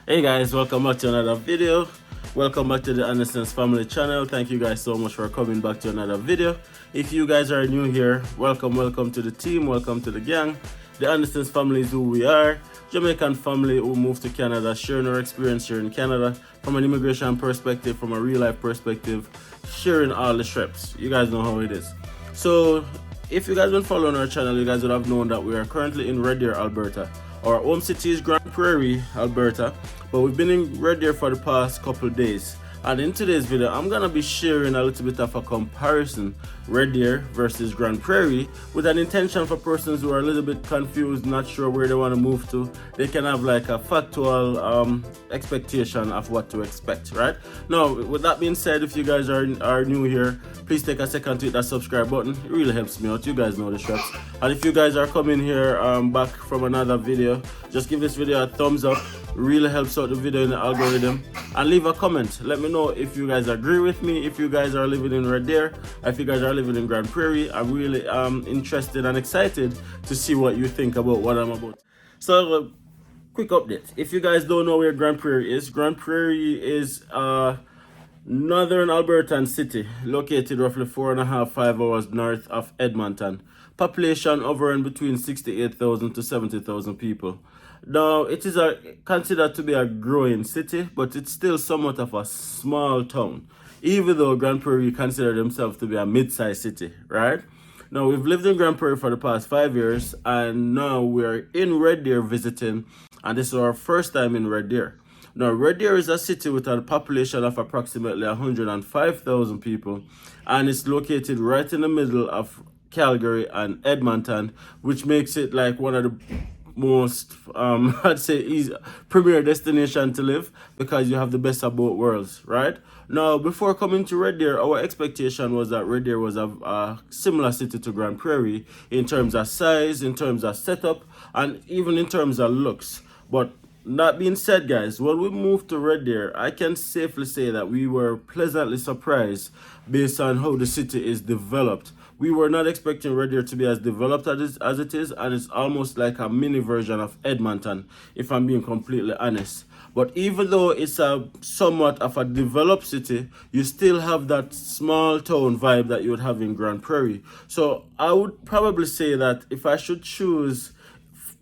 Hey guys, welcome back to another video. Welcome back to the Anderson's Family channel. Thank you guys so much for coming back to another video. If you guys are new here, welcome to the team, welcome to the gang. The Anderson's Family is who we are. Jamaican family who moved to Canada, sharing our experience here in Canada from an immigration perspective, from a real life perspective, sharing all the steps. You guys know how it is. So if you guys been following our channel, you guys would have known that we are currently in Red Deer, Alberta. Our home city is Grande Prairie, Alberta, but we've been in Red Deer for the past couple of days. And in today's video, I'm gonna be sharing a little bit of a comparison, Red Deer versus Grande Prairie, with an intention for persons who are a little bit confused, not sure where they want to move to. They can have like a factual expectation of what to expect, right? Now, with that being said, if you guys are new here, please take a second to hit that subscribe button. It really helps me out. You guys know the steps. And if you guys are coming here back from another video, just give this video a thumbs up. It really helps out the video in the algorithm. And leave a comment. Let me know if you guys agree with me, if you guys are living in Red Deer, if you guys are living in Grande Prairie. I'm really interested and excited to see what you think about what I'm about. So, quick update. If you guys don't know where Grande Prairie is northern Albertan city, located roughly 4.5–5 hours north of Edmonton. Population hovering between 68,000 to 70,000 people. Now, it is considered to be a growing city, but it's still somewhat of a small town, even though Grande Prairie consider themselves to be a mid-sized city, right? Now, we've lived in Grande Prairie for the past 5 years, and now we're in Red Deer visiting, and this is our first time in Red Deer. Now, Red Deer is a city with a population of approximately 105,000 people, and it's located right in the middle of Calgary and Edmonton, which makes it like one of the most I'd say easy premier destination to live, because you have the best of both worlds, right? Now, before coming to Red Deer, our expectation was that Red Deer was a similar city to Grande Prairie in terms of size, in terms of setup, and even in terms of looks. But that being said, guys, when we moved to Red Deer, I can safely say that we were pleasantly surprised based on how the city is developed. We were not expecting Red Deer to be as developed as it is, and it's almost like a mini version of Edmonton, if I'm being completely honest. But even though it's a somewhat of a developed city, you still have that small town vibe that you would have in Grande Prairie. So I would probably say that if I should choose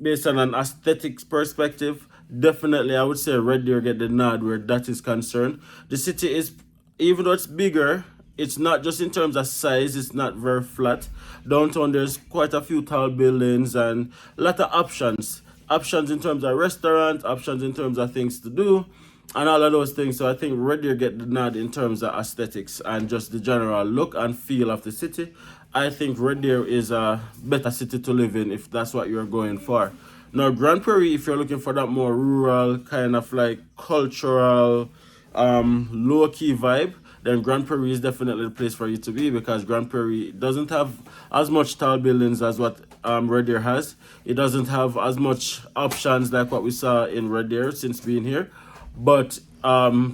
based on an aesthetics perspective, definitely I would say Red Deer get the nod where that is concerned. The city is, even though it's bigger, it's not just in terms of size, it's not very flat. Downtown, there's quite a few tall buildings and a lot of options. Options in terms of restaurants, options in terms of things to do, and all of those things. So I think Red Deer get the nod in terms of aesthetics and just the general look and feel of the city. I think Red Deer is a better city to live in if that's what you're going for. Now, Grande Prairie, if you're looking for that more rural, kind of like cultural, low-key vibe, then Grande Prairie is definitely the place for you to be, because Grande Prairie doesn't have as much tall buildings as what Red Deer has. It doesn't have as much options like what we saw in Red Deer since being here. But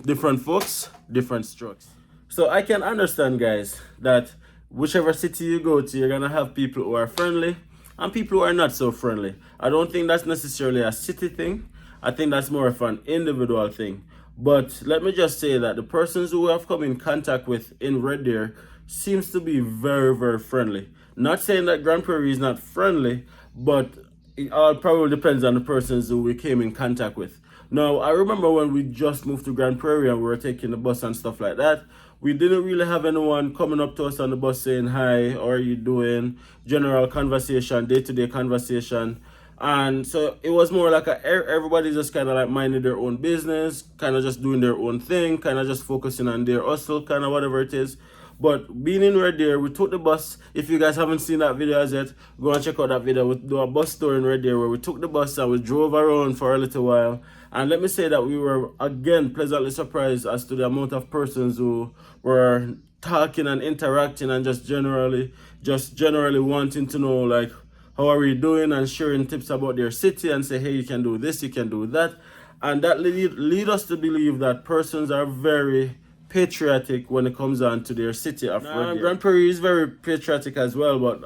different folks, different strokes. So I can understand, guys, that whichever city you go to, you're going to have people who are friendly and people who are not so friendly. I don't think that's necessarily a city thing. I think that's more of an individual thing. But let me just say that the persons who have come in contact with in Red Deer seems to be very, very friendly. Not saying that Grande Prairie is not friendly, but it all probably depends on the persons who we came in contact with. Now, I remember when we just moved to Grande Prairie and we were taking the bus and stuff like that, we didn't really have anyone coming up to us on the bus saying, "Hi, how are you doing?" General conversation, day-to-day conversation. And so it was more like everybody just kind of like minding their own business, kind of just doing their own thing, kind of just focusing on their hustle, kind of whatever it is. But being in Red Deer, we took the bus. If you guys haven't seen that video as yet, go and check out that video. We do a bus tour in Red Deer where we took the bus and we drove around for a little while. And let me say that we were, again, pleasantly surprised as to the amount of persons who were talking and interacting and just generally wanting to know, like, how are we doing, and sharing tips about their city and say, hey, you can do this, you can do that. And that lead us to believe that persons are very patriotic when it comes on to their city of Red Deer. Grande Prairie is very patriotic as well, but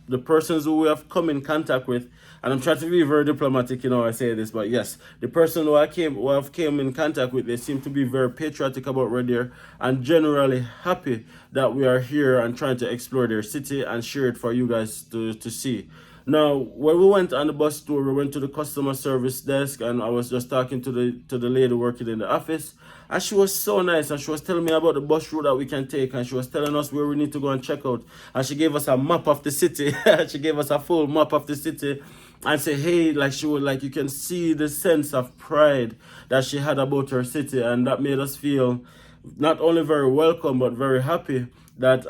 the persons who we have come in contact with, and I'm trying to be very diplomatic, I say this, but yes, the person who I've came in contact with, they seem to be very patriotic about Red Deer and generally happy that we are here and trying to explore their city and share it for you guys to see. Now, when we went on the bus tour, we went to the customer service desk, and I was just talking to the lady working in the office, and she was so nice, and she was telling me about the bus route that we can take, and she was telling us where we need to go and check out, and she gave us a map of the city. She gave us a full map of the city, and say, hey, like she was like, you can see the sense of pride that she had about her city, and that made us feel not only very welcome but very happy that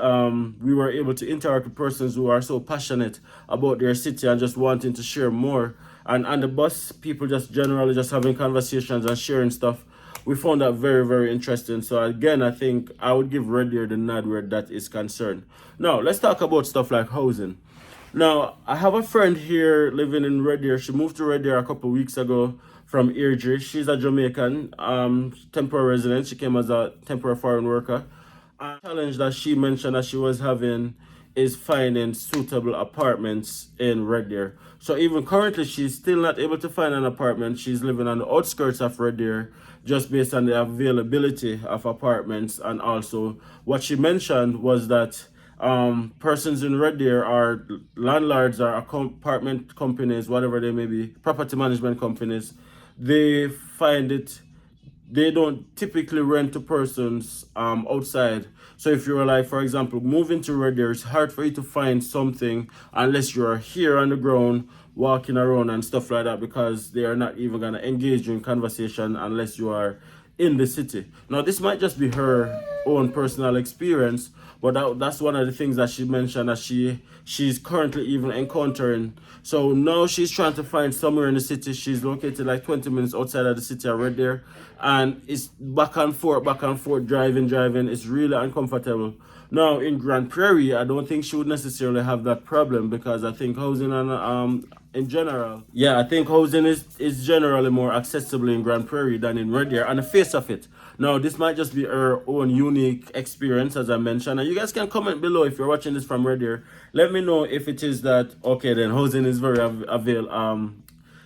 we were able to interact with persons who are so passionate about their city and just wanting to share more. And on the bus, people just generally just having conversations and sharing stuff. We found that very, very interesting. So again, I think I would give Red Deer the nod where that is concerned. Now, let's talk about stuff like housing. Now, I have a friend here living in Red Deer. She moved to Red Deer a couple of weeks ago from Airdrie. She's a Jamaican temporary resident. She came as a temporary foreign worker. A challenge that she mentioned that she was having is finding suitable apartments in Red Deer. So even currently, she's still not able to find an apartment. She's living on the outskirts of Red Deer just based on the availability of apartments. And also what she mentioned was that persons in Red Deer are landlords or apartment companies, whatever they may be, property management companies. They find it, they don't typically rent to persons outside. So if you're like, for example, moving to Red Deer, it's hard for you to find something unless you're here on the ground, walking around and stuff like that, because they are not even gonna engage you in conversation unless you are in the city. Now, this might just be her own personal experience, but that's one of the things that she mentioned that she's currently even encountering. So now she's trying to find somewhere in the city. She's located like 20 minutes outside of the city of Red Deer, and it's back and forth, driving. It's really uncomfortable. Now, in Grande Prairie, I don't think she would necessarily have that problem, because I think housing in general, I think housing is generally more accessible in Grande Prairie than in Red Deer on the face of it. Now, this might just be her own unique experience, as I mentioned, and you guys can comment below if you're watching this from Red Deer. Let me know if it is that, okay, then housing is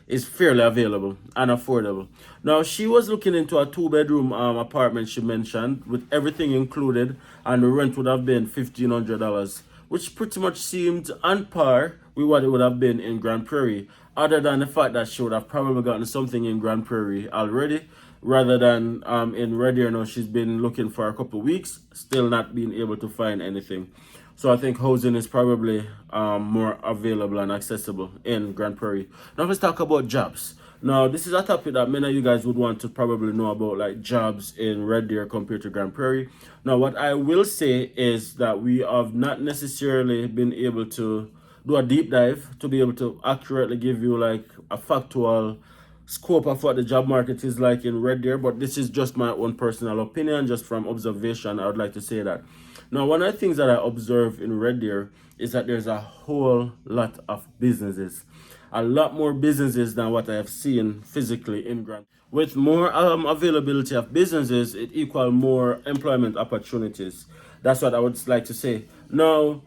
is fairly available and affordable. Now, she was looking into a 2-bedroom apartment, she mentioned, with everything included, and the rent would have been $1,500, which pretty much seemed on par with what it would have been in Grande Prairie, other than the fact that she would have probably gotten something in Grande Prairie already, rather than in Red Deer. Now, she's been looking for a couple of weeks, still not being able to find anything. So I think housing is probably more available and accessible in Grande Prairie. Now let's talk about jobs. Now, this is a topic that many of you guys would want to probably know about, like jobs in Red Deer compared to Grande Prairie. Now, what I will say is that we have not necessarily been able to do a deep dive to be able to accurately give you like a factual scope of what the job market is like in Red Deer, but this is just my own personal opinion, just from observation. I would like to say that. Now, one of the things that I observe in Red Deer is that there's a whole lot of businesses, a lot more businesses than what I have seen physically in Grande. With more availability of businesses, it equals more employment opportunities. That's what I would like to say. Now,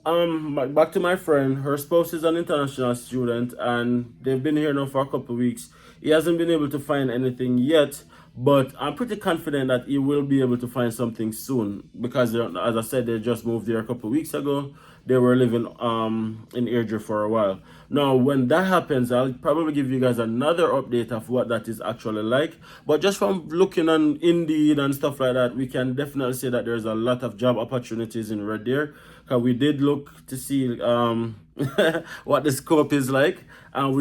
back to my friend. Her spouse is an international student, and they've been here now for a couple of weeks. He hasn't been able to find anything yet, but I'm pretty confident that he will be able to find something soon, because as I said, they just moved there a couple of weeks ago. They were living in Airdrie for a while. Now, when that happens, I'll probably give you guys another update of what that is actually like. But just from looking on Indeed and stuff like that, we can definitely say that there's a lot of job opportunities in Red Deer. Because we did look to see what the scope is like, and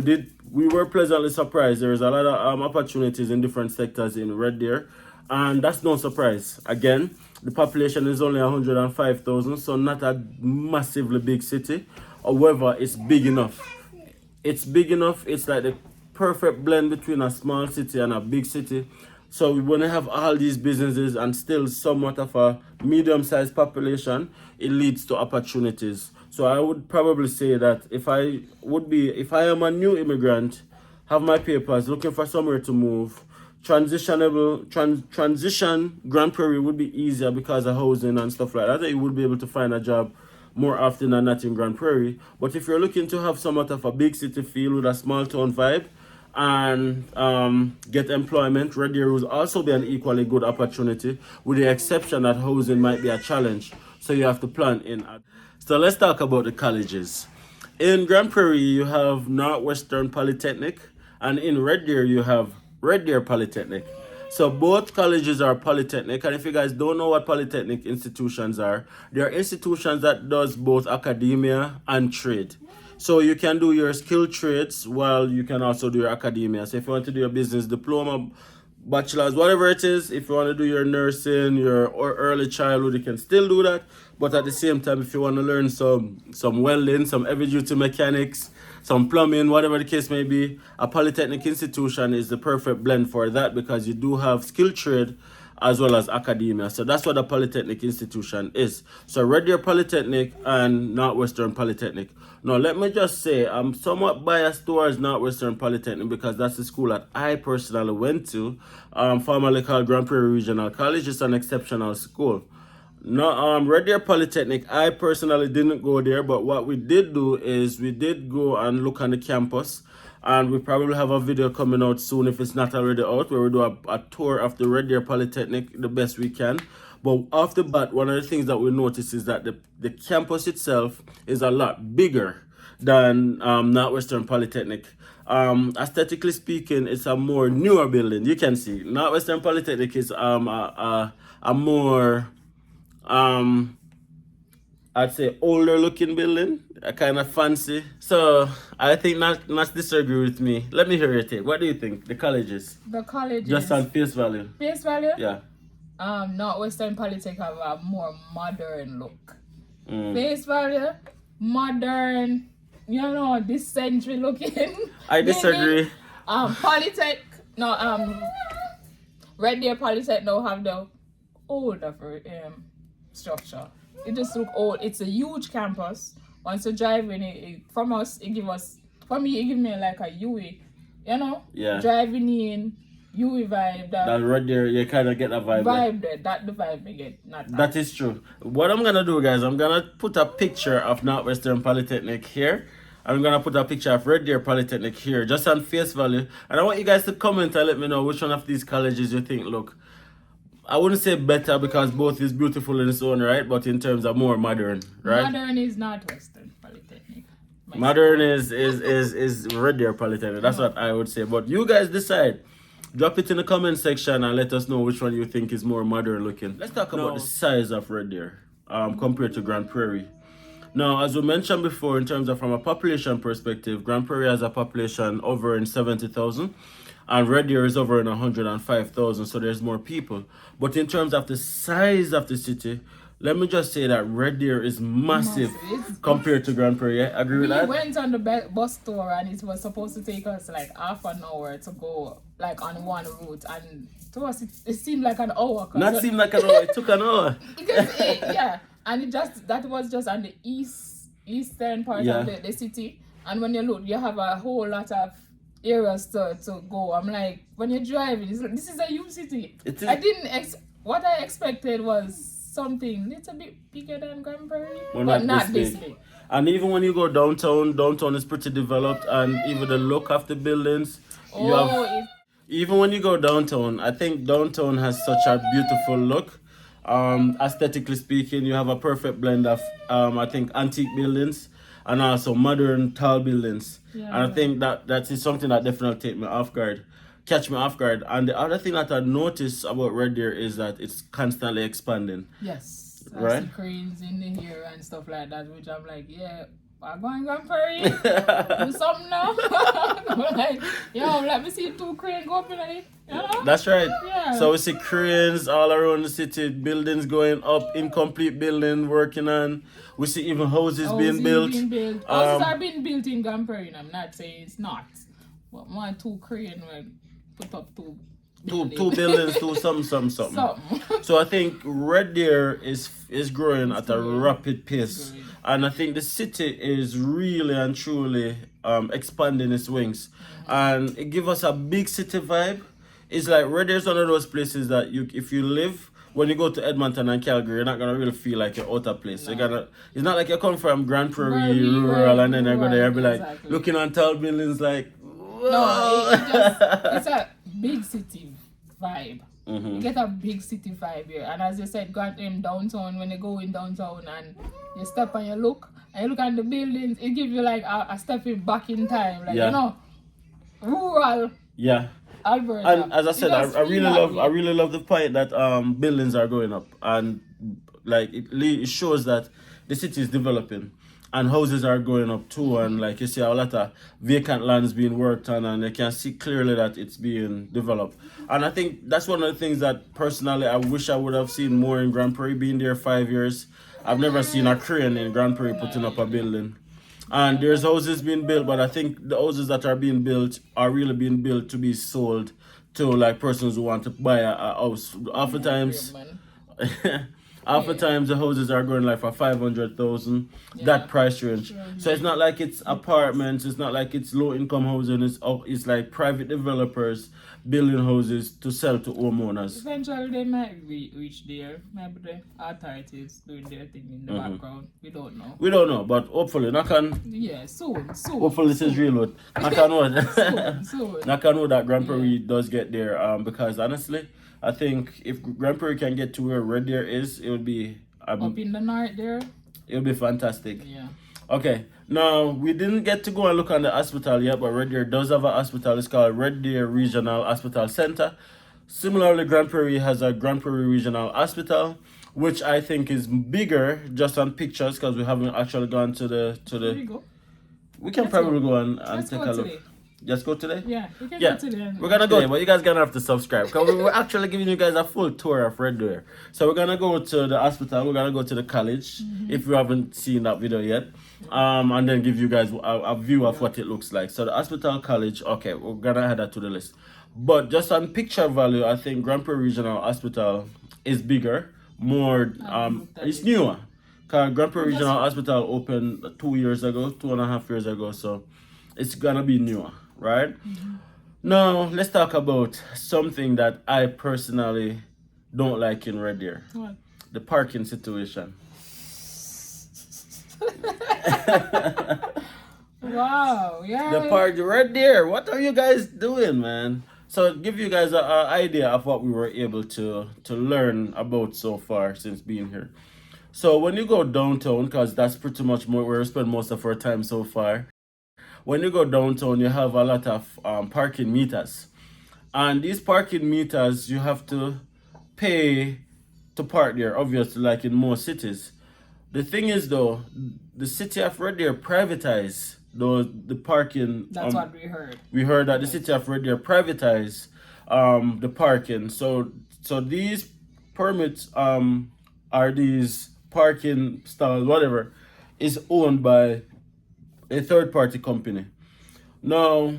we were pleasantly surprised. There's a lot of opportunities in different sectors in Red Deer, and that's no surprise. Again, the population is only 105,000, so not a massively big city. However, it's big enough. It's big enough. It's like the perfect blend between a small city and a big city. So when you have all these businesses and still somewhat of a medium-sized population, it leads to opportunities. So I would probably say that if I am a new immigrant, have my papers, looking for somewhere to move, transition Grande Prairie would be easier because of housing and stuff like that. You would be able to find a job more often than not in Grande Prairie. But if you're looking to have somewhat of a big city feel with a small town vibe and get employment, Red Deer will also be an equally good opportunity, with the exception that housing might be a challenge. So you have to plan in. So let's talk about the colleges. In Grande Prairie, you have Northwestern Polytechnic, and in Red Deer, you have Red Deer Polytechnic. So both colleges are polytechnic, and if you guys don't know what polytechnic institutions are, they are institutions that does both academia and trade. So you can do your skilled trades while you can also do your academia. So if you want to do your business diploma, bachelor's, whatever it is, if you want to do your nursing, your or early childhood, you can still do that. But at the same time, if you want to learn some welding, some heavy duty mechanics, some plumbing, whatever the case may be, a polytechnic institution is the perfect blend for that, because you do have skilled trade as well as academia. So that's what a polytechnic institution is. So Red Deer Polytechnic and Northwestern Polytechnic. Now let me just say, I'm somewhat biased towards Northwestern Polytechnic because that's the school that I personally went to, formerly called Grande Prairie Regional College. It's an exceptional school. No, Red Deer Polytechnic, I personally didn't go there, but what we did do is we did go and look on the campus, and we probably have a video coming out soon if it's not already out, where we do a tour of the Red Deer Polytechnic the best we can. But off the bat, one of the things that we notice is that the campus itself is a lot bigger than Northwestern Polytechnic. Aesthetically speaking, it's a more newer building. You can see Northwestern Polytechnic is a more I'd say older looking building, a kind of fancy. So I think not disagree with me. Let me hear your take. What do you think? The colleges? The colleges. Just on face value. Face value? Yeah. Northwestern Polytech have a more modern look. Face value, modern, this century looking. I disagree. Polytech, Red Deer Polytech now have the older structure. It just look old. It's a huge campus. Once you drive in it from us, it give me like a UE, Yeah. Driving in, UE vibe. That Red Deer, you kind of get a vibe. There. That the vibe we get. Not that is true. What I'm gonna do, guys, I'm gonna put a picture of Northwestern Polytechnic here. I'm gonna put a picture of Red Deer Polytechnic here, just on face value. And I want you guys to comment and let me know which one of these colleges you think look, I wouldn't say better because both is beautiful in its own right, but in terms of more modern, right? Modern is Northwestern Polytechnic. Modern is Red Deer Polytechnic. That's what I would say. But you guys decide. Drop it in the comment section and let us know which one you think is more modern looking. Let's talk about the size of Red Deer compared to Grande Prairie. Now, as we mentioned before, in terms of from a population perspective, Grande Prairie has a population over in 70,000. And Red Deer is over in 105,000, so there's more people. But in terms of the size of the city, let me just say that Red Deer is massive compared to Grande Prairie. Yeah? Agree with that? We went on the bus tour and it was supposed to take us like half an hour to go like on one route, and to us it seemed like an hour. Not seemed like an hour, it took an hour. And that was just on the eastern part of the city. And when you look, you have a whole lot of areas to go. I'm like, when you're driving, it's like, this is a huge city. What I expected was something little bit bigger than Grande Prairie, but not this big. And even when you go downtown is pretty developed, and even the look of the buildings. Even when you go downtown, I think downtown has such a beautiful look. Aesthetically speaking, you have a perfect blend of I think antique buildings and also modern tall buildings. And I think that is something that definitely catch me off guard. And the other thing that I noticed about Red Deer is that it's constantly expanding. Yes. Right? I see cranes in the here and stuff like that, which I'm like, I'm going Grande Prairie. Do something now. I'm like, let me see 2 cranes go up in it. That's right. Yeah. So we see cranes all around the city, buildings going up, incomplete building working on. We see even houses being built. Houses are being built in Grande Prairie. I'm not saying it's not. But 2 cranes will put up 2 buildings, something. So I think Red Deer is growing at a rapid pace. And I think the city is really and truly expanding its wings. And it gives us a big city vibe. It's like Red Deer is one of those places that if you live when you go to Edmonton and Calgary, you're not gonna really feel like you're out of place. No. It's not like you come from Grande Prairie Very rural and then you're gonna rural, be like exactly. looking on tall buildings like No, it's a big city vibe. Mhm. You get a big city vibe here. And as you said, got in downtown, when you go in downtown and you step and you look at the buildings, it gives you like a step back in time. Like, Yeah. you know, rural Yeah. Alberta. And as I It said, just I feel really that love way. I really love the point that buildings are going up, and like it shows that the city is developing and houses are going up too, and like you see a lot of vacant lands being worked on, and you can see clearly that it's being developed. And I think that's one of the things that personally I wish I would have seen more in Grande Prairie. Being there 5 years, I've never seen a crane in Grande Prairie putting up a building. And there's houses being built, but I think the houses that are being built are really being built to be sold to like persons who want to buy a house. Oftentimes, oftentimes the houses are going like for 500,000, that price range. So it's not like it's apartments, it's not like it's low income housing. It's like private developers building houses to sell to homeowners. Eventually, they might reach there. Maybe the authorities doing their thing in the background. We don't know. We don't know, but hopefully, knock on. Yeah, soon. Hopefully this is real wood. Knock on wood. Soon. Knock on wood that Grande Prairie does get there. Because honestly, I think if Grande Prairie can get to where Red Deer is, it would be Up in the north there. it would be fantastic. Yeah. Okay. Now we didn't get to go and look on the hospital yet, but Red Deer does have a hospital. It's called Red Deer Regional Hospital Center. Similarly, Grande Prairie has a Grande Prairie Regional Hospital, which I think is bigger just on pictures because we haven't actually gone to There the. you go. We can Let's probably go. go and Let's take go a look. today. Just go today? Yeah, we can Yeah, go today. we're gonna go, but you guys gonna have to subscribe because we're actually giving you guys a full tour of Red Deer. So we're gonna go to the hospital, we're gonna go to the college if you haven't seen that video yet, and then give you guys a view of what it looks like. So the hospital, college, okay, we're gonna add that to the list. But just on picture value, I think Grande Prairie Regional Hospital is bigger, more, it's newer. Because Grande Prairie Regional Hospital opened 2 years ago, 2.5 years ago, so it's gonna be newer, right? Now, let's talk about something that I personally don't like in Red Deer. What? The parking situation. Wow, yeah. The park Red Deer, what are you guys doing, man? So give you guys an idea of what we were able to learn about so far since being here. So when you go downtown, because that's pretty much where we spend most of our time so far. When you go downtown, you have a lot of parking meters. And these parking meters, you have to pay to park there, obviously, like in most cities. The thing is, though, the city of Red Deer privatized the parking. That's what we heard. We heard that the city of Red Deer privatized the parking. So these permits are these parking stalls, whatever, is owned by a third party company. Now,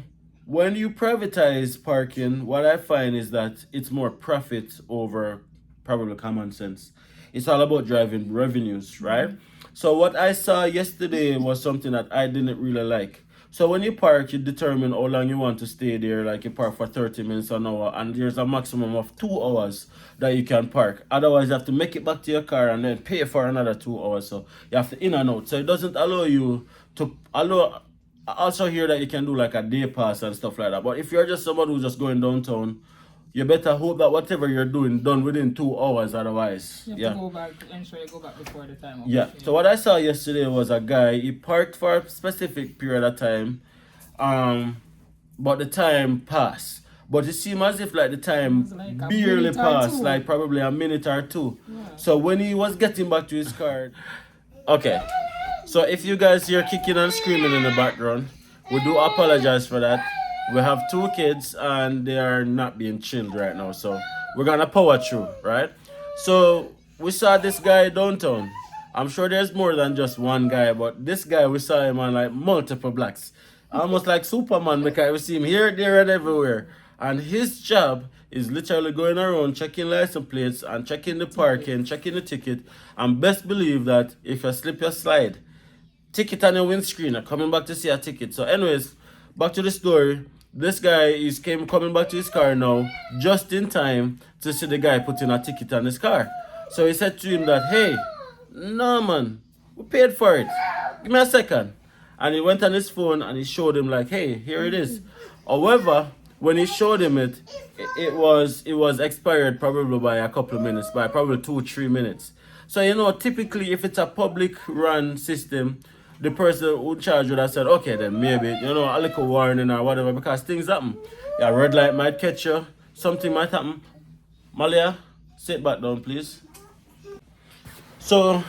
when you privatize parking, what I find is that it's more profit over probably common sense. It's all about driving revenues, right? So what I saw yesterday was something that I didn't really like. So when you park, you determine how long you want to stay there. Like you park for 30 minutes, an hour, and there's a maximum of 2 hours that you can park. Otherwise, you have to make it back to your car and then pay for another 2 hours. So you have to in and out. So it doesn't allow you to allow. I also hear that you can do like a day pass and stuff like that. But if you're just someone who's just going downtown, you better hope that whatever you're doing done within 2 hours. Otherwise, You have to go back, ensure you go back before the time. yeah. So what I saw yesterday was a guy. He parked for a specific period of time, but the time passed. But it seemed as if like the time was like a barely minute or passed, two. like probably a minute or two. Yeah. So when he was getting back to his car, okay. So if you guys hear kicking and screaming in the background, we do apologize for that. We have 2 kids and they are not being chilled right now, so we're gonna power through, right? So we saw this guy downtown. I'm sure there's more than just one guy, but this guy, we saw him on like multiple blocks, almost like Superman, because we see him here, there, and everywhere. And his job is literally going around checking license plates and checking the parking, checking the ticket. And best believe that if you slip your slide, ticket on your windscreen, are coming back to see a ticket. So anyways, back to the story. This guy is coming back to his car now, just in time to see the guy putting a ticket on his car. So he said to him that, hey, no man, we paid for it. Give me a second. And he went on his phone and he showed him like, hey, here it is. However, when he showed him it was expired probably by a couple of minutes, by probably 2-3 minutes. So typically if it's a public run system, the person who charged would have said, okay then maybe, a little warning or whatever, because things happen. Yeah, red light might catch you, something might happen. Malia, sit back down please. So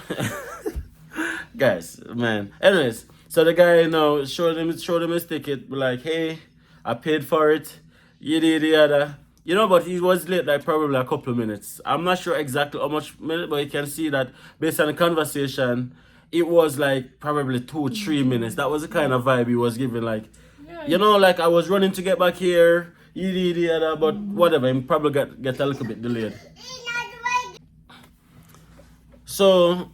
guys, man. Anyways, so the guy showed him his ticket, like, hey, I paid for it. Yada. But he was late like probably a couple of minutes. I'm not sure exactly how much minute, but you can see that based on the conversation, it was like probably 2-3 minutes. That was the kind of vibe he was giving, like, like I was running to get back here, yada, but whatever, he probably get a little bit delayed. So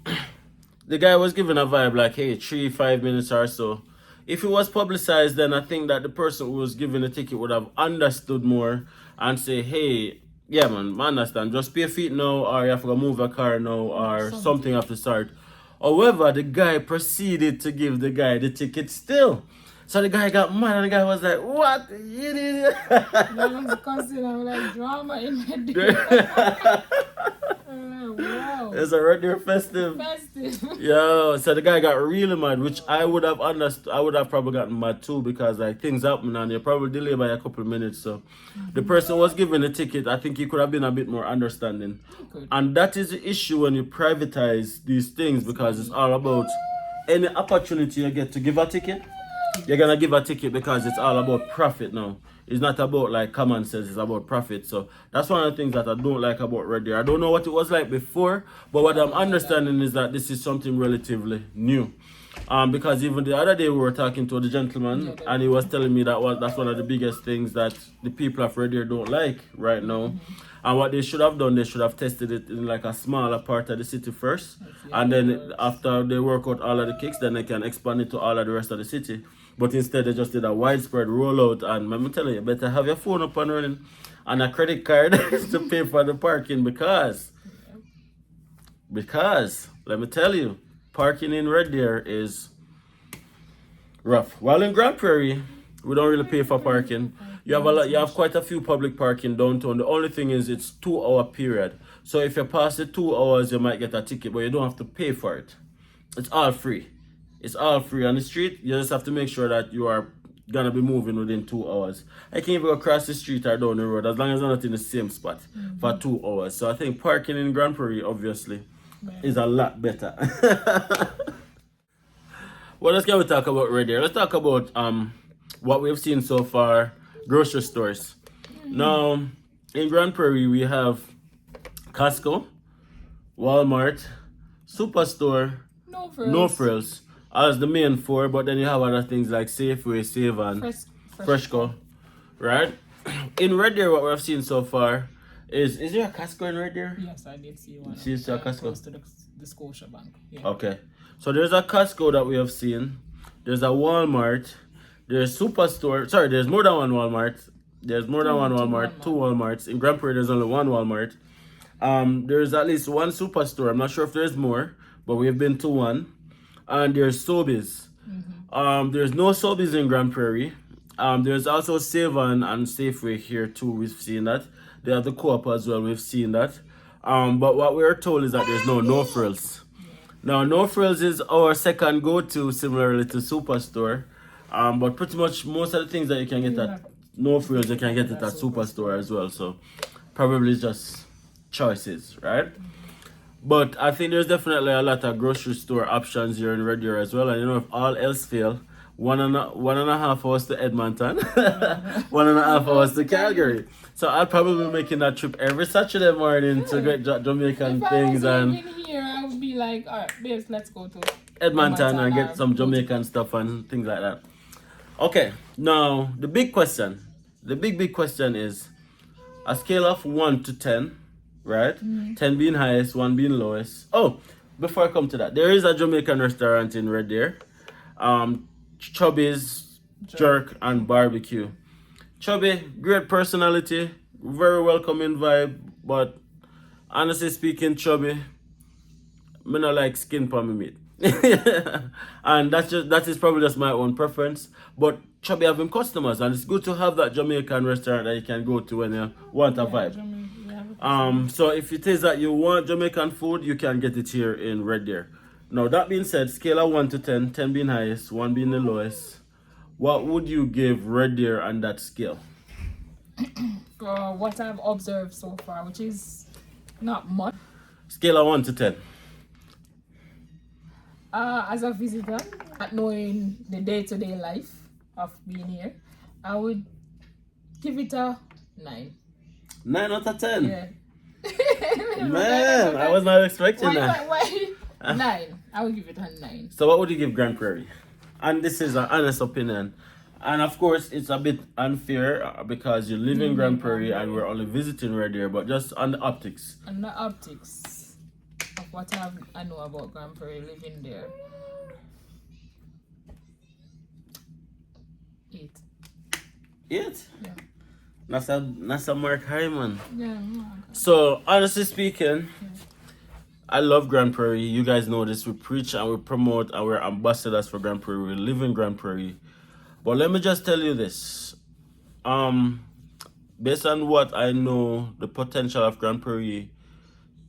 the guy was giving a vibe like, hey, 3-5 minutes or so. If it was publicized, then I think that the person who was giving the ticket would have understood more and say, hey, yeah, man, I understand. Just pay feet now, or you have to move a car now, or something have to start. However, the guy proceeded to give the guy the ticket still. So the guy got mad and the guy was like, what? You idiot. That was causing like drama in my day. Wow. It's a regular festive. Yo, so the guy got really mad, which I would have understood. I would have probably gotten mad too, because like things happen and you're probably delayed by a couple of minutes. So the person was given the ticket. I think he could have been a bit more understanding. And that is the issue when you privatize these things, because it's all about any opportunity you get to give a ticket. You're gonna give a ticket because it's all about profit now. It's not about like common sense, it's about profit. So that's one of the things that I don't like about Red Deer. I don't know what it was like before, but what I'm understanding is that this is something relatively new. Because even the other day we were talking to the gentleman and he was telling me that that's one of the biggest things that the people of Red Deer don't like right now. And what they should have done, they should have tested it in like a smaller part of the city first. And then after they work out all of the kicks, then they can expand it to all of the rest of the city. But instead, they just did a widespread rollout. And I'm telling you, better have your phone up and running and a credit card to pay for the parking, because let me tell you, parking in Red Deer is rough. While in Grande Prairie, we don't really pay for parking. You have quite a few public parking downtown. The only thing is it's 2-hour period. So if you pass the 2 hours, you might get a ticket, but you don't have to pay for it. It's all free. It's all free on the street. You just have to make sure that you are gonna be moving within 2 hours. I can even go across the street or down the road as long as I'm not in the same spot for 2 hours. So I think parking in Grande Prairie obviously is a lot better. Well, let's go talk about Red Deer. Let's talk about what we've seen so far. Grocery stores. Now in Grande Prairie we have Costco, Walmart, Superstore, No Frills as the main four, but then you have other things like Safeway, Save and Freshco, right? In Red Deer, what we've seen so far is there a Costco in Red Deer? Yes, I did see one. See a Costco? Close to the Scotia Bank. Yeah. Okay, so there's a Costco that we have seen. There's a Walmart. There's Superstore. Sorry, there's more than one Walmart. There's more than one Walmart. Two Walmarts. In Grande Prairie, there's only one Walmart. There's at least one Superstore. I'm not sure if there's more, but we've been to one. And there's Sobeys. There's no Sobeys in Grande Prairie. There's also Save-On and Safeway here too. We've seen that. They have the Co-op as well. We've seen that. But what we're told is that there's no Frills. Now, No Frills is our second go-to, similarly to Superstore. But pretty much most of the things that you can get at No Frills, you can get it at Superstore as well. So probably just choices, right? But I think there's definitely a lot of grocery store options here in Red Deer as well. And if all else fail, one and a half hours to Edmonton, 1.5 hours to Calgary. So I'll probably be making that trip every Saturday morning to get Jamaican things. And here, I would be like, all right, babes, let's go to Edmonton and get some Jamaican stuff and things like that. Okay, now the big question is a scale of 1 to 10. Right? 10 being highest, 1 being lowest. Oh, before I come to that, there is a Jamaican restaurant in Red Deer. Chubby's Jerk and Barbecue. Chubby, great personality, very welcoming vibe, but honestly speaking, Chubby, me not like skin for me meat. And that is probably just my own preference. But Chubby having customers, and it's good to have that Jamaican restaurant that you can go to when you want a vibe. So if it is that you want Jamaican food, you can get it here in Red Deer. Now that being said, scale of 1 to 10, 10 being highest, 1 being the lowest. What would you give Red Deer on that scale? For what I've observed so far, which is not much. Scale of 1 to 10. As a visitor, not knowing the day-to-day life of being here, I would give it a 9. 9 out of 10? Yeah. Man, I was not expecting that. Why? 9. I would give it a 9. So what would you give Grande Prairie? And this is an honest opinion. And of course, it's a bit unfair because you live in Grande Prairie and we're only visiting Red Deer, but just on the optics. On the optics of what I know about Grande Prairie living there. 8. 8? Yeah. That's a Mark Hyman. Yeah. So, honestly speaking, I love Grande Prairie. You guys know this. We preach and we promote and we're ambassadors for Grande Prairie. We live in Grande Prairie. But let me just tell you this. Based on what I know the potential of Grande Prairie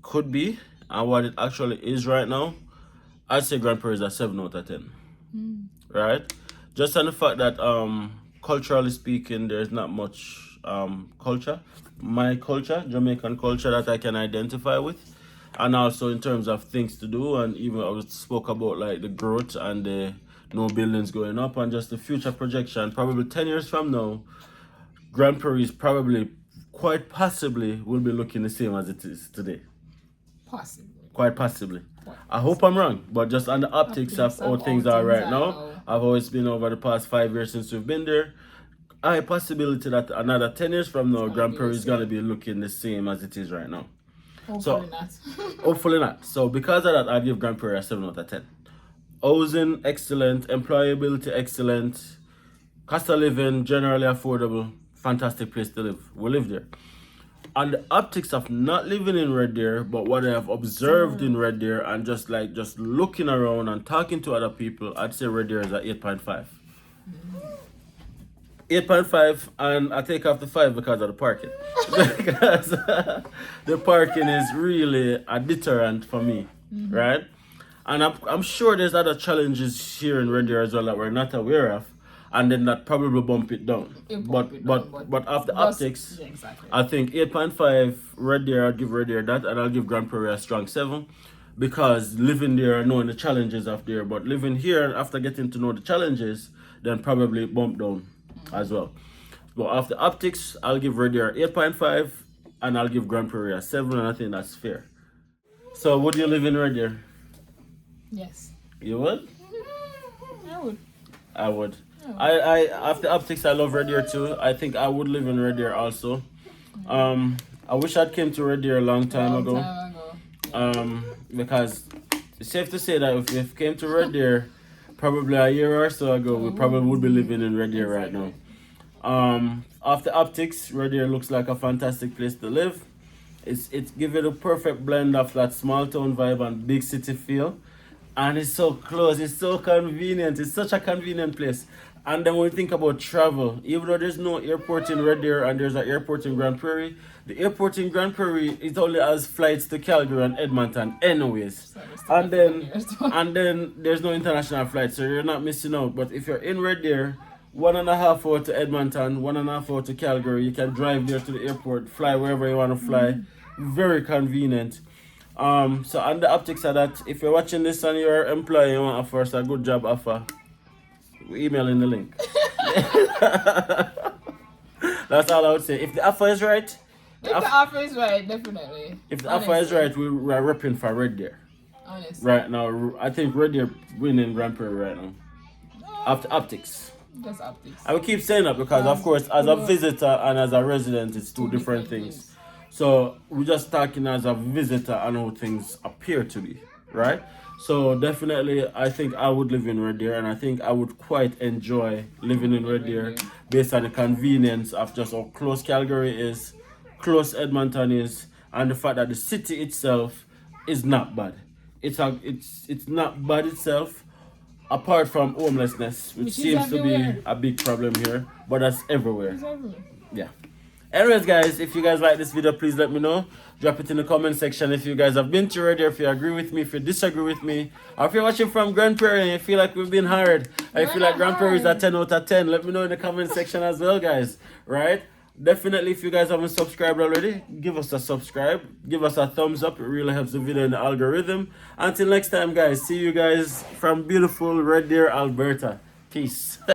could be and what it actually is right now, I'd say Grande Prairie is a 7 out of 10. Right? Just on the fact that culturally speaking, there's not much culture. My culture, Jamaican culture, that I can identify with. And also in terms of things to do, and even I spoke about like the growth and the no buildings going up and just the future projection. Probably 10 years from now, Grande Prairie is probably, quite possibly, will be looking the same as it is today. Possibly. Quite possibly. I hope I'm wrong, but just on the optics of how things are right now, I've always been over the past 5 years since we've been there. High possibility that another 10 years from now, Grande Prairie is going to be looking the same as it is right now. Hopefully not. Hopefully not. So because of that, I give Grande Prairie a 7 out of 10. Housing, excellent. Employability, excellent. Cost of living, generally affordable. Fantastic place to live. We live there. And the optics of not living in Red Deer, but what I have observed in Red Deer and just looking around and talking to other people, I'd say Red Deer is at 8.5. 8.5, and I take off the 5 because of the parking. Because the parking is really a deterrent for me, right? And I'm sure there's other challenges here in Red Deer as well that we're not aware of, and then that probably bump it down. But after optics, yeah, exactly. I think 8.5 Red Deer, I'll give Red Deer that, and I'll give Grande Prairie a strong 7, because living there, knowing the challenges of there, but living here after getting to know the challenges, then probably bump down as well. But after optics, I'll give Red Deer 8.5, and I'll give Grande Prairie a 7, and I think that's fair. So would you live in Red Deer? Yes. You would? I would. I would. I after optics, I love Red Deer too. I think I would live in Red Deer also. I wish I'd came to Red Deer a long time ago. Because it's safe to say that if we came to Red Deer probably a year or so ago, we probably would be living in Red Deer right now. After optics, Red Deer looks like a fantastic place to live. It's given a perfect blend of that small town vibe and big city feel. And it's so close, it's so convenient, it's such a convenient place. And then when we think about travel, even though there's no airport in Red Deer and there's an airport in Grande Prairie, the airport in Grande Prairie, it only has flights to Calgary and Edmonton anyways. And then there's no international flights, so you're not missing out. But if you're in Red Deer, 1.5 hours to Edmonton, 1.5 hours to Calgary, you can drive there to the airport, fly wherever you want to fly. Very convenient. So on the optics of that, if you're watching this and you're an employee, you want to offer us a good job offer, we email in the link. That's all I would say. If the offer is right, the offer is right, definitely. If the offer is right, we are repping for Red Deer. Honestly. Right now, I think Red Deer winning Grande Prairie right now. After optics. Just optics. I will keep saying that because, of course, as a visitor and as a resident, it's two different things. So we're just talking as a visitor and how things appear to be, right? So definitely, I think I would live in Red Deer, and I think I would quite enjoy living in Red Deer based on the convenience of just how close Calgary is, close Edmonton is, and the fact that the city itself is not bad. It's not bad itself, apart from homelessness, which Which is seems to be everywhere. a big problem here, but that's everywhere. It's everywhere. Yeah. Anyways, guys, if you guys like this video, please let me know. Drop it in the comment section if you guys have been to Red Deer, if you agree with me, if you disagree with me, or if you're watching from Grande Prairie and you feel like we've been hard, or you feel like Grande Prairie is a 10 out of 10, let me know in the comment section as well, guys. Right? Definitely, if you guys haven't subscribed already, give us a subscribe, give us a thumbs up. It really helps the video in the algorithm. Until next time, guys, see you guys from beautiful Red Deer, Alberta. Peace.